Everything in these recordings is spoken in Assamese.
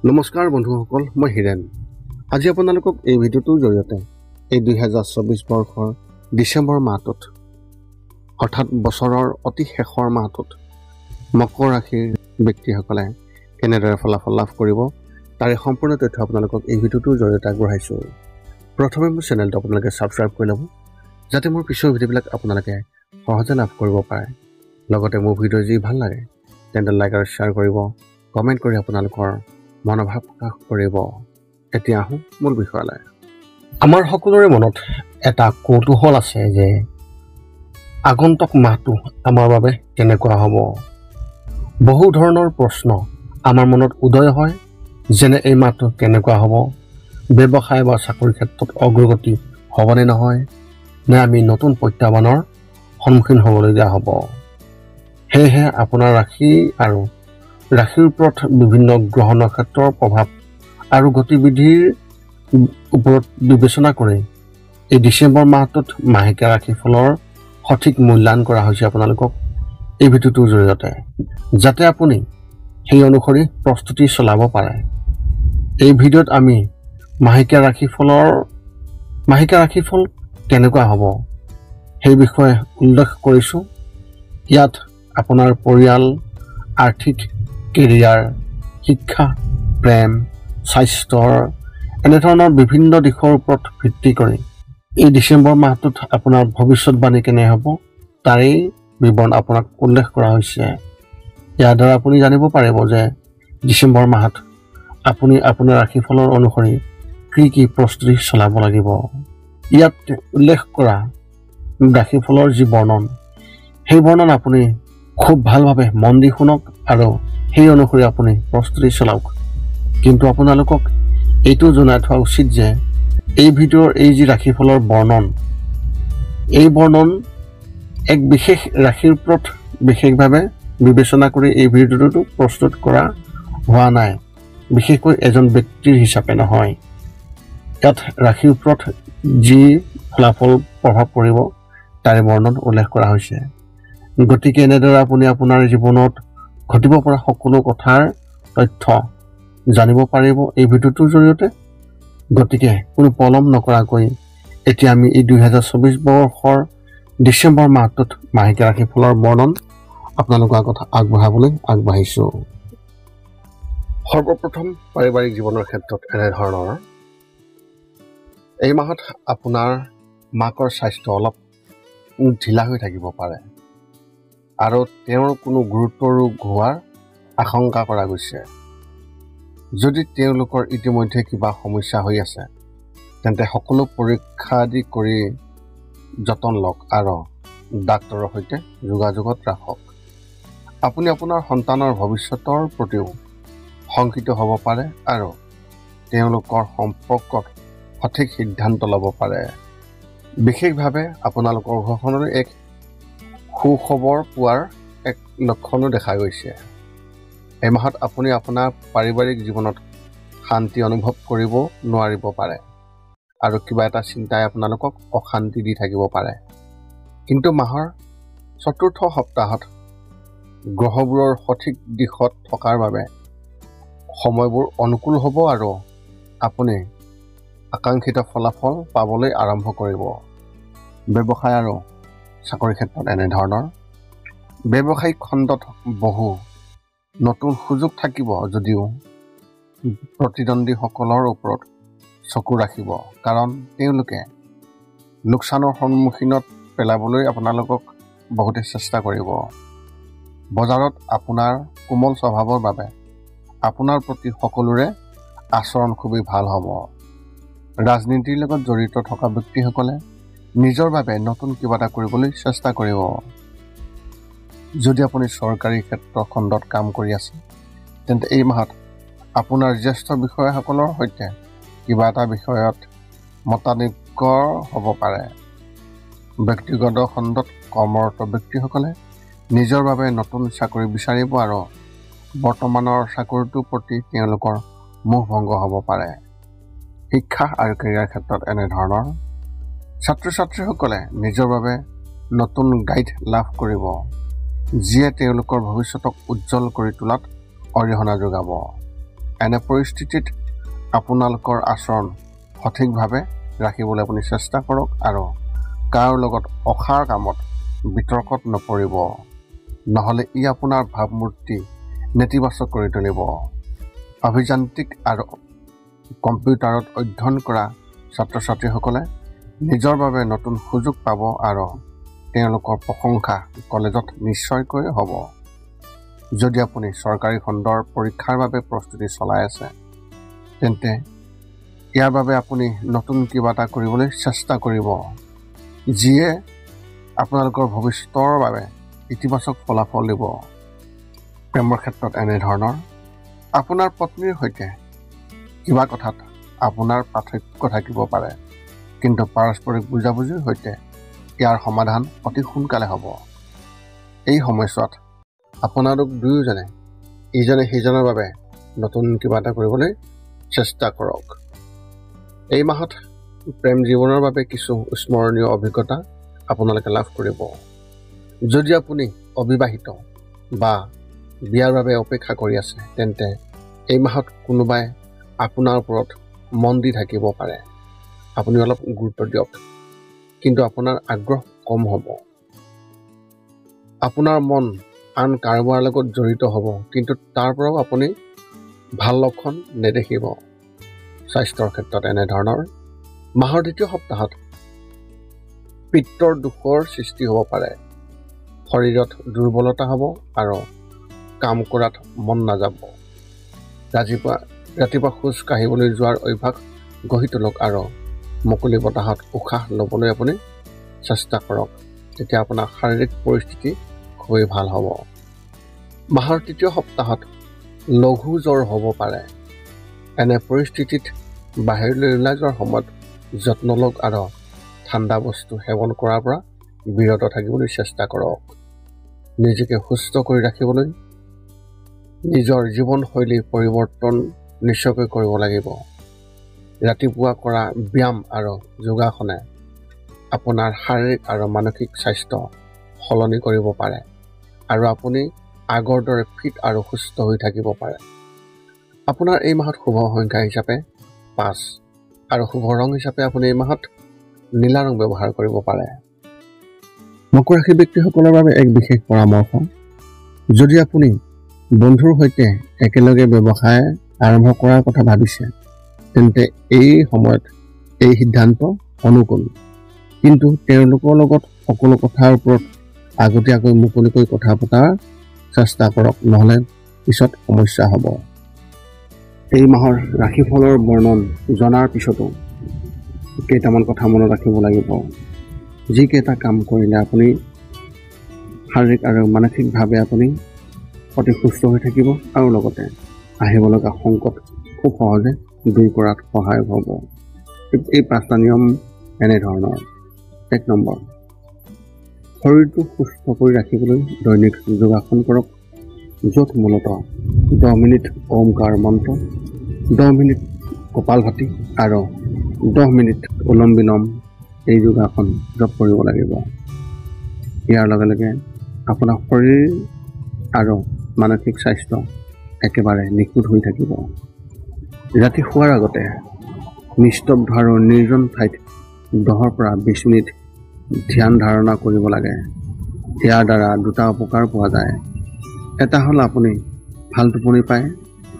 নমস্কাৰ বন্ধুসকল, মই হিৰেন। আজি আপোনালোকক এই ভিডিঅ'টোৰ জৰিয়তে এই 2024 বৰ্ষৰ ডিচেম্বৰ মাহটোত অৰ্থাৎ বছৰৰ অতি শেষৰ মাহটোত মকৰ ৰাশিৰ ব্যক্তিসকলে কেনেদৰে ফলাফল লাভ কৰিব তাৰে সম্পূৰ্ণ তথ্য আপোনালোকক এই ভিডিঅ'টোৰ জৰিয়তে আগবঢ়াইছোঁ। প্ৰথমে মোৰ চেনেলটো আপোনালোকে ছাবস্ক্ৰাইব কৰি ল'ব, যাতে মোৰ পিছৰ ভিডিঅ'বিলাক আপোনালোকে সহজে লাভ কৰিব পাৰে। লগতে মোৰ ভিডিঅ' যি ভাল লাগে তেন্তে লাইক আৰু শ্বেয়াৰ কৰিব, কমেণ্ট কৰি আপোনালোকৰ মনোভাৱ প্ৰকাশ কৰিব। এতিয়া আহোঁ মূল বিষয়লৈ। আমাৰ সকলোৰে মনত এটা কৌতূহল আছে যে আগন্তুক মাহটো আমাৰ বাবে কেনেকুৱা হ'ব। বহু ধৰণৰ প্ৰশ্ন আমাৰ মনত উদয় হয়, যেনে এই মাহটো কেনেকুৱা হ'ব, ব্যৱসায় বা চাকৰিৰ ক্ষেত্ৰত অগ্ৰগতি হ'বনে নহয়, নে আমি নতুন প্ৰত্যাহ্বানৰ সন্মুখীন হ'বলগীয়া হ'ব। সেয়েহে আপোনাৰ ৰাশি আৰু ৰাশিৰ ওপৰত বিভিন্ন গ্ৰহ নক্ষত্ৰৰ প্ৰভাৱ আৰু গতিবিধিৰ ওপৰত বিবেচনা কৰি এই ডিচেম্বৰ মাহটোত মাহেকীয়া ৰাশিফলৰ সঠিক মূল্যায়ন কৰা হৈছে আপোনালোকক এই ভিডিঅ'টোৰ জৰিয়তে, যাতে আপুনি সেই অনুসৰি প্ৰস্তুতি চলাব পাৰে। এই ভিডিঅ'ত আমি মাহেকীয়া ৰাশিফল কেনেকুৱা হ'ব সেই বিষয়ে উল্লেখ কৰিছোঁ। ইয়াত আপোনাৰ পৰিয়াল, আৰ্থিক, কেৰিয়াৰ, শিক্ষা, প্ৰেম, স্বাস্থ্যৰ এনেধৰণৰ বিভিন্ন দিশৰ ওপৰত ভিত্তি কৰি এই ডিচেম্বৰ মাহটোত আপোনাৰ ভৱিষ্যতবাণী কেনে হ'ব তাৰেই বিৱৰণ আপোনাক উল্লেখ কৰা হৈছে। ইয়াৰ দ্বাৰা আপুনি জানিব পাৰিব যে ডিচেম্বৰ মাহত আপুনি আপোনাৰ ৰাশিফলৰ অনুসৰি কি প্ৰস্তুতি চলাব লাগিব। ইয়াত উল্লেখ কৰা ৰাশিফলৰ যি বৰ্ণন, সেই বৰ্ণন আপুনি খুব ভালভাৱে মন দি শুনক আৰু সেই অনুসৰি আপুনি প্ৰস্তুতি চলাওক। কিন্তু আপোনালোকক এইটো জনাই থোৱা উচিত যে এই ভিডিঅ'ৰ এই যি ৰাশিফলৰ বৰ্ণন, এই বৰ্ণন এক বিশেষ ৰাশিৰ ওপৰত বিশেষভাৱে বিবেচনা কৰি এই ভিডিঅ'টো প্ৰস্তুত কৰা হোৱা নাই, বিশেষকৈ এজন ব্যক্তিৰ হিচাপে নহয়। ইয়াত ৰাশিৰ ওপৰত যি ফলাফল প্ৰভাৱ পৰিব তাৰে বৰ্ণন উল্লেখ কৰা হৈছে। গতিকে এনেদৰে আপুনি আপোনাৰ জীৱনত ঘটিব পৰা সকলো কথাৰ তথ্য জানিব পাৰিব এই ভিডিঅ'টোৰ জৰিয়তে। গতিকে কোনো পলম নকৰাকৈ এতিয়া আমি এই 2024 বৰ্ষৰ ডিচেম্বৰ মাহটোত মাহেকীয়া ৰাশিফলৰ বৰ্ণন আপোনালোকৰ আগত আগবঢ়াবলৈ আগবাঢ়িছোঁ। সৰ্বপ্ৰথম পাৰিবাৰিক জীৱনৰ ক্ষেত্ৰত এনেধৰণৰ। এই মাহত আপোনাৰ মাকৰ স্বাস্থ্য অলপ ঢিলা হৈ থাকিব পাৰে আৰু তেওঁৰ কোনো গুৰুতৰ ৰোগ হোৱাৰ আশংকা কৰা গৈছে। যদি তেওঁলোকৰ ইতিমধ্যে কিবা সমস্যা হৈ আছে তেন্তে সকলো পৰীক্ষা আদি কৰি যতন লওক আৰু ডাক্তৰৰ সৈতে যোগাযোগত ৰাখক। আপুনি আপোনাৰ সন্তানৰ ভৱিষ্যতৰ প্ৰতিও শংকিত হ'ব পাৰে আৰু তেওঁলোকৰ সম্পৰ্কত সঠিক সিদ্ধান্ত ল'ব পাৰে। বিশেষভাৱে আপোনালোকৰ ঘৰখনলৈ এক সুখবৰ পোৱাৰ এক লক্ষণো দেখা গৈছে। এই মাহত আপুনি আপোনাৰ পাৰিবাৰিক জীৱনত শান্তি অনুভৱ কৰিব নোৱাৰিব পাৰে আৰু কিবা এটা চিন্তাই আপোনালোকক অশান্তি দি থাকিব পাৰে। কিন্তু মাহৰ চতুৰ্থ সপ্তাহত গ্ৰহবোৰৰ সঠিক দিশত থকাৰ বাবে সময়বোৰ অনুকূল হ'ব আৰু আপুনি আকাংক্ষিত ফলাফল পাবলৈ আৰম্ভ কৰিব। ব্যৱসায় আৰু চাকৰিৰ ক্ষেত্ৰত এনেধৰণৰ। ব্যৱসায়িক খণ্ডত বহু নতুন সুযোগ থাকিব যদিও প্ৰতিদ্বন্দ্বীসকলৰ ওপৰত চকু ৰাখিব, কাৰণ তেওঁলোকে লোকচানৰ সন্মুখীনত পেলাবলৈ আপোনালোকক বহুতে চেষ্টা কৰিব। বজাৰত আপোনাৰ কোমল স্বভাৱৰ বাবে আপোনাৰ প্ৰতি সকলোৰে আচৰণ খুবেই ভাল হ'ব। ৰাজনীতিৰ লগত জড়িত থকা ব্যক্তিসকলে নিজৰ বাবে নতুন কিবা এটা কৰিবলৈ চেষ্টা কৰিব। যদি আপুনি চৰকাৰী ক্ষেত্ৰখণ্ডত কাম কৰি আছে তেন্তে এই মাহত আপোনাৰ জ্যেষ্ঠ বিষয়াসকলৰ সৈতে কিবা এটা বিষয়ত মতানৈক্য হ'ব পাৰে। ব্যক্তিগত খণ্ডত কৰ্মৰত ব্যক্তিসকলে নিজৰ বাবে নতুন চাকৰি বিচাৰিব আৰু বৰ্তমানৰ চাকৰিটোৰ প্ৰতি তেওঁলোকৰ মোহ ভংগ হ'ব পাৰে। শিক্ষা আৰু কেৰিয়াৰ ক্ষেত্ৰত এনেধৰণৰ। ছাত্ৰ ছাত্ৰীসকলে নিজৰ বাবে নতুন গাইড লাভ কৰিব, যিয়ে তেওঁলোকৰ ভৱিষ্যতক উজ্জ্বল কৰি তোলাত অৰিহণা যোগাব। এনে পৰিস্থিতিত আপোনালোকৰ আচৰণ সঠিকভাৱে ৰাখিবলৈ আপুনি চেষ্টা কৰক আৰু কাৰো লগত অসাৰ কামত বিতৰ্কত নপৰিব, নহ'লে ই আপোনাৰ ভাৱমূৰ্তি নেতিবাচক কৰি তুলিব। অভিযান্ত্ৰিক আৰু কম্পিউটাৰত অধ্যয়ন কৰা ছাত্ৰ ছাত্ৰীসকলে নিজৰ বাবে নতুন সুযোগ পাব আৰু তেওঁলোকৰ প্ৰশংসা কলেজত নিশ্চয়কৈ হ'ব। যদি আপুনি চৰকাৰী খণ্ডৰ পৰীক্ষাৰ বাবে প্ৰস্তুতি চলাই আছে, তেন্তে ইয়াৰ বাবে আপুনি নতুন কিবা এটা কৰিবলৈ চেষ্টা কৰিব, যিয়ে আপোনালোকৰ ভৱিষ্যতৰ বাবে ইতিবাচক ফলাফল দিব। প্ৰেমৰ ক্ষেত্ৰত এনেধৰণৰ আপোনাৰ পত্নীৰ সৈতে কিবা কথাত আপোনাৰ পাৰ্থক্য থাকিব পাৰে, কিন্তু পাৰস্পৰিক বুজাবুজিৰ সৈতে ইয়াৰ সমাধান অতি সোনকালে হ'ব। এই সময়ছোৱাত আপোনালোক দুয়োজনে ইজনে সিজনৰ বাবে নতুন কিবা এটা কৰিবলৈ চেষ্টা কৰক। এই মাহত প্ৰেম জীৱনৰ বাবে কিছু স্মৰণীয় অভিজ্ঞতা আপোনালোকে লাভ কৰিব। যদি আপুনি অবিবাহিত বা বিয়াৰ বাবে অপেক্ষা কৰি আছে, তেন্তে এই মাহত কোনোবাই আপোনাৰ ওপৰত মন দি থাকিব পাৰে। আপুনি অলপ গুৰুত্ব দিয়ক, কিন্তু আপোনাৰ আগ্ৰহ কম হ'ব। আপোনাৰ মন আন কাৰোবাৰ লগত জড়িত হ'ব, কিন্তু তাৰ পৰাও আপুনি ভাল লক্ষণ নেদেখিব। স্বাস্থ্যৰ ক্ষেত্ৰত এনেধৰণৰ মাহৰ দ্বিতীয় সপ্তাহত পিত্তৰ দোষৰ সৃষ্টি হ'ব পাৰে। শৰীৰত দুৰ্বলতা হ'ব আৰু কাম কৰাত মন নাযাব। ৰাতিপুৱা খোজ কাঢ়িবলৈ যোৱাৰ অভ্যাস গঢ়ি তোলক আৰু মুকলি বতাহত উশাহ ল'বলৈ আপুনি চেষ্টা কৰক। তেতিয়া আপোনাৰ শাৰীৰিক পৰিস্থিতি খুবেই ভাল হ'ব। মাহৰ তৃতীয় সপ্তাহত লঘু জ্বৰ হ'ব পাৰে। এনে পৰিস্থিতিত বাহিৰলৈ ওলাই যোৱাৰ সময়ত যত্ন লওক আৰু ঠাণ্ডা বস্তু সেৱন কৰাৰ পৰা বিৰত থাকিবলৈ চেষ্টা কৰক। নিজকে সুস্থ কৰি ৰাখিবলৈ নিজৰ জীৱনশৈলী পৰিৱৰ্তন নিশ্চয়কৈ কৰিব লাগিব। ৰাতিপুৱা কৰা ব্যায়াম আৰু যোগাসনে আপোনাৰ শাৰীৰিক আৰু মানসিক স্বাস্থ্য সলনি কৰিব পাৰে আৰু আপুনি আগৰ দৰে ফিট আৰু সুস্থ হৈ থাকিব পাৰে। আপোনাৰ এই মাহত শুভ সংখ্যা হিচাপে 5 আৰু শুভ ৰং হিচাপে আপুনি এই মাহত নীলা ৰং ব্যৱহাৰ কৰিব পাৰে। মকৰ ৰাশি ব্যক্তিসকলৰ বাবে এক বিশেষ পৰামৰ্শ। যদি আপুনি বন্ধুৰ সৈতে একেলগে ব্যৱসায় আৰম্ভ কৰাৰ কথা ভাবিছে, তেন্তে এই সময়ত এই সিদ্ধান্ত অনুকূল, কিন্তু তেওঁলোকৰ লগত সকলো কথাৰ ওপৰত আগতীয়াকৈ মুকলিকৈ কথা পতাৰ চেষ্টা কৰক, নহ'লে পিছত সমস্যা হ'ব। এই মাহৰ ৰাশিফলৰ বৰ্ণন জনাৰ পিছতো কেইটামান কথা মনত ৰাখিব লাগিব। যিকেইটা কাম কৰিলে আপুনি শাৰীৰিক আৰু মানসিকভাৱে আপুনি অতি সুস্থ হৈ থাকিব আৰু লগতে আহিব লগা সংকট খুব সহজে দূৰ কৰাত সহায় হ'ব। এই 5টা নিয়ম এনেধৰণৰ। 1 নম্বৰ, শৰীৰটো সুস্থ কৰি ৰাখিবলৈ দৈনিক যোগাসন কৰক, য'ত মূলতঃ 10 মিনিট ওমকাৰ মন্ত্ৰ, 10 মিনিট কপালভাতি আৰু 10 মিনিট উলম বিলম এই যোগাসন জপ কৰিব লাগিব। ইয়াৰ লগে লগে আপোনাৰ শৰীৰ আৰু মানসিক স্বাস্থ্য একেবাৰে নিখুঁত হৈ থাকিব। ৰাতি শোৱাৰ আগতে নিস্তব্ধ আৰু নিৰ্জন ঠাইত 10 পৰা 20 মিনিট ধ্যান ধাৰণা কৰিব লাগে। ইয়াৰ দ্বাৰা 2টা উপকাৰ পোৱা যায়। এটা হ'ল আপুনি ভাল টোপনি পায়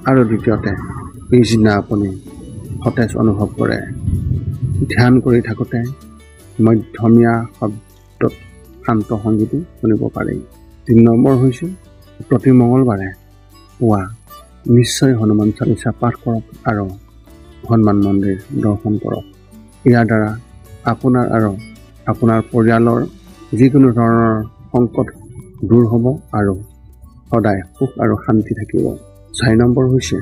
আৰু দ্বিতীয়তে পিছদিনা আপুনি সতেজ অনুভৱ কৰে। ধ্যান কৰি থাকোঁতে মধ্যমীয়া শব্দত শান্ত সংগীতো শুনিব পাৰি। 3 নম্বৰ হৈছে প্ৰতি মঙলবাৰে পুৱা নিশ্চয় হনুমান চালিচা পাঠ কৰক আৰু হনুমান মন্দিৰ দৰ্শন কৰক। ইয়াৰ দ্বাৰা আপোনাৰ আৰু আপোনাৰ পৰিয়ালৰ যিকোনো ধৰণৰ সংকট দূৰ হ'ব আৰু সদায় সুখ আৰু শান্তি থাকিব। 4 নম্বৰ হৈছে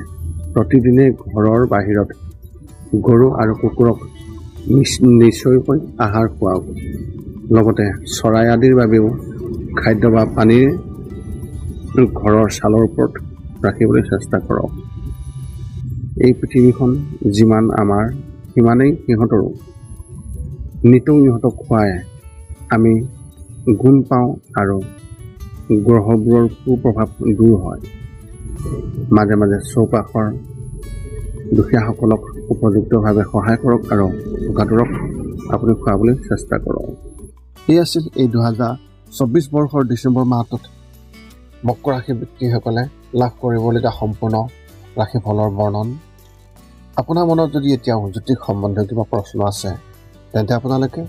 প্ৰতিদিনে ঘৰৰ বাহিৰত গৰু আৰু কুকুৰক নিশ্চয়কৈ আহাৰ খুৱাওক। লগতে চৰাই আদিৰ বাবেও খাদ্য বা পানীৰ ঘৰৰ ছালৰ ওপৰত ৰাখিবলৈ চেষ্টা কৰক। এই পৃথিৱীখন যিমান আমাৰ সিমানেই সিহঁতৰো। নিতৌ ইহঁতক খুৱাই আমি গুণ পাওঁ আৰু গ্ৰহবোৰৰ কুপ্ৰভাৱ দূৰ হয়। মাজে মাজে চৌপাশৰ দুখীয়াসকলক উপযুক্তভাৱে সহায় কৰক আৰু ভোকাতুৰক আপুনি খুৱাবলৈ চেষ্টা কৰক। এই আছিল এই 2024 বৰ্ষৰ ডিচেম্বৰ মাহটোত মকৰ ৰাশি ব্যক্তিসকলে লাভ কৰিবলগীয়া সম্পূৰ্ণ ৰাশিফলৰ বৰ্ণন। আপোনাৰ মনত যদি এতিয়াও জ্যোতিষ সম্বন্ধীয় কিবা প্ৰশ্ন আছে তেন্তে আপোনালোকে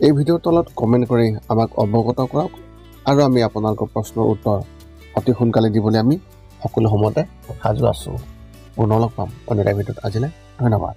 এই ভিডিঅ'ৰ তলত কমেণ্ট কৰি আমাক অৱগত কৰক আৰু আমি আপোনালোকৰ প্ৰশ্নৰ উত্তৰ অতি সোনকালে দিবলৈ আমি সকলো সময়তে সাজু আছোঁ। পুনৰ লগ পাম অন্য এটা ভিডিঅ'ত। আজিলৈ ধন্যবাদ।